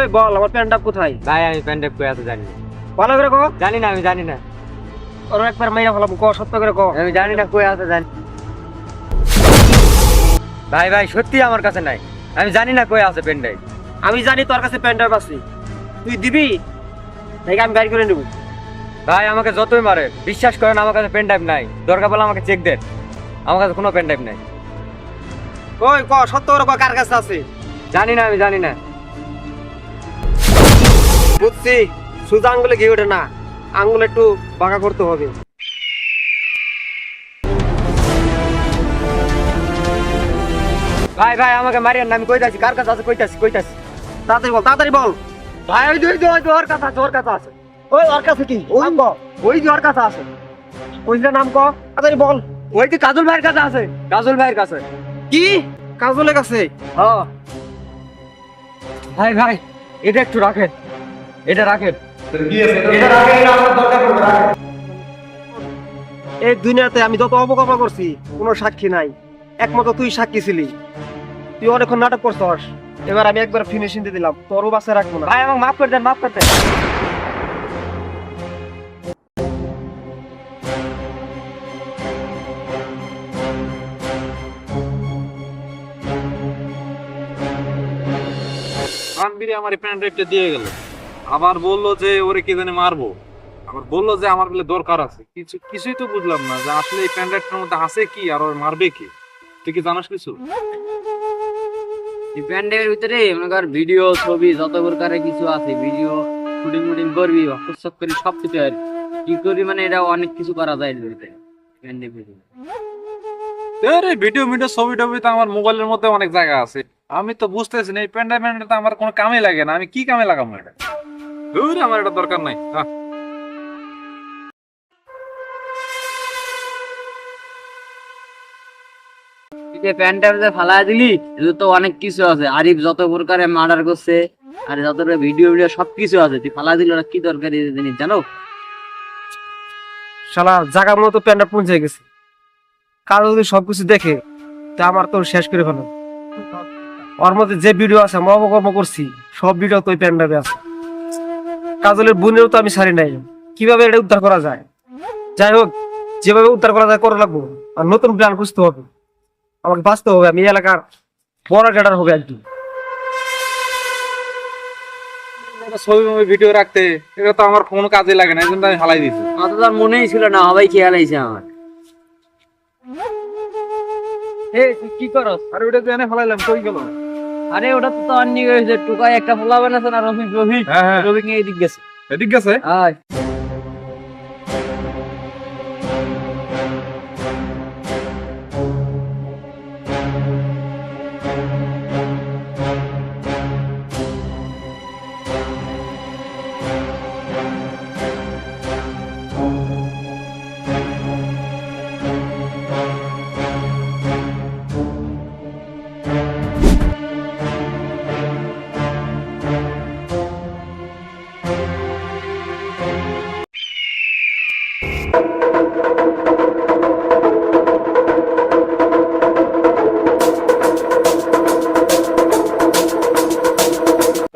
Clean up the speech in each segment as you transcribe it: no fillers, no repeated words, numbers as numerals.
ওই বল আমার প্যান্টটা কোথায়? ভাই আমি প্যান্ডেপ কই আছে জানি না। ভালো করে কো। জানি না, আমি জানি না। ওর একবার মাইরা ফেলাম, কো সত্য করে কো। আমি জানি না কই আছে জানি। ভাই ভাই সত্যি আমার কাছে নাই, আমি জানি না কই আছে প্যান্ডেপ। আমি জানি তোর কাছে প্যান্টটা আছে, তুই দিবি নাকি আমি বাইর করে নেব? ভাই আমাকে যতই মারে বিশ্বাস করেন আমার কাছে প্যান্ডেপ নাই, দরকার পড়লে আমাকে চেক দেন, আমার কাছে কোনো প্যান্ডেপ নাই। ওই ক সত্য করে কো কার কাছে আছে? জানি না, আমি জানি না। বুঝছি, সোজা আঙ্গুলে ঘি ওঠে না, আঙ্গুল একটু বাঁকা করতে হবে। ভাই ভাই আমাকে মারিয়েন না, আমি কইতাছি কার কাছে আছে, কইতাছি। তাড়াতাড়ি বল, তাড়াতাড়ি বল। ভাই ওই যে ওর কাছে আছে, ওর কাছে আছে। ওই ওর কাছে কি? ওই ক, ওই যে ওর কাছে আছে। ওই যে নাম ক, তাড়াতাড়ি বল। ওই যে কাজল ভাইয়ের কাছে আছে, কাজল ভাইয়ের কাছে। কি কাজলের কাছে? হ্যাঁ ভাই ভাই এটা একটু রাখেন, এটা রাখেন। এটা রাখেন, এটা আমার দরকার পড়বে, রাখেন। এই দুনিয়াতে আমি যত অপকর্ম করছি কোনো সাক্ষী নাই, একমাত্র তুই সাক্ষী ছিলি। তুই অনেকক্ষণ নাটক করছস, এবার আমি একবার ফিনিশিং দিয়ে দিলাম, তোরও বাসে রাখবো না। ভাই আমাকে মাফ করে দেন, মাফ করে দেন। আনবিরে আমার পেন ড্রাইভটা দিয়ে গেল, আবার বললো যে ওরে কে জানে মারবো, আবার বললো যে আমার বলে দরকার আছে। কিছুই তো বুঝলাম না যে আসলে এই পেন ড্রাইভটার মধ্যে আছে কি আর ওর মারবে কি। তুই কি জানাস কিছু? এই প্যান্ডেলের ভিতরে মনে কর ভিডিও ছবি যত প্রকারের কিছু আছে, ভিডিও শুটিং মুটিং করবি, হোয়াটসঅ্যাপ করি সব কিছু আর কি করবি, মানে এটা অনেক কিছু করা যায় এর ভিতরে প্যান্ডেলের। আরে ভিডিও ছবি টবি তো আমার মোবাইলের মধ্যে অনেক জায়গা আছে, আমি তো বুঝতেছি না এই পেন ড্রাইভটা তো আমার কোনো কামে লাগে না, আমি কি কামে লাগাবো এটা? ধুর, আমার এটা দরকার নাই। প্যান্টটা যে ফালা দিলি, এটা তো অনেক কিছু আছে, আরিফ যত প্রকারে মার্ডার করছে আর যত ভিডিও সবকিছু আছে, তুই ফালা দিল কি দরকারি জিনিস জানো? শালা জায়গা মতো প্যান্টটা পৌঁছে গেছে, কারো যদি সবকিছু দেখে তা আমার তো শেষ করে ফেলো। ওর মধ্যে যে ভিডিও আছে আমি অপকর্ম করছি সব ভিডিও তো ওই প্যান্টটাতে আছে। কাজলের বোনেরও তো আমি ছাড়ি নাই, কিভাবে এটা উদ্ধার করা যায়? যাই হোক, যেভাবে উদ্ধার করা যায় করা লাগবো, আর নতুন প্ল্যান খুঁজতে হবে, আমাকে বাঁচতে হবে, আমি এই এলাকার বড় ক্যাডার হবে একদিন। ছবি ভিডিও রাখতে এটা তো আমার কোনো কাজে লাগে না, এই জন্য আমি হালাই দিচ্ছি। অত তার মনেই ছিল না, সবাই খেয়াল আইছে আমার। তুই কি করস? আরে ওটা তো এনে ফেলাইলাম, কই গেল? আরে ওটা তো অন্য হয়েছে, টুকাই একটা ফোলা বানাছে না, রফিক হ্যাঁ রফিক নিয়ে এদিক গেছে। এদিক গেছে। আয়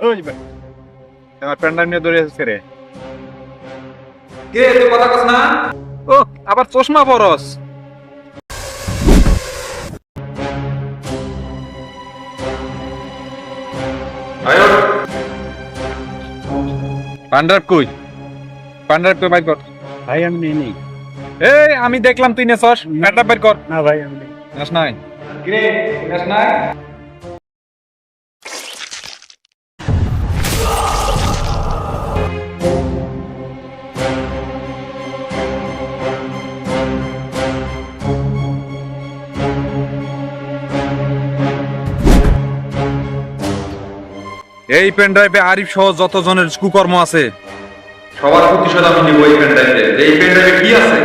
ওই ভাই আমার প্যান্ডার নিয়ে দৌড়ে এসেছে রে। কে তুই কথা কস না? ও আবার চশমা পরস? আয়ো পান্ডার কই? পান্ডার কই বাইর কর। ভাই আমি নেই নেই। এই আমি দেখলাম তুই নেছস, প্যান্ডার বাইর কর। না ভাই আমি নেই। নাস নাই কিরে? নাস নাই? এই পেন ড্রাইভে আরিফ সহ যত জনের কুকর্ম আছে সবার প্রতিশোধ আমি নিব। এই পেন ড্রাইভে কি আছে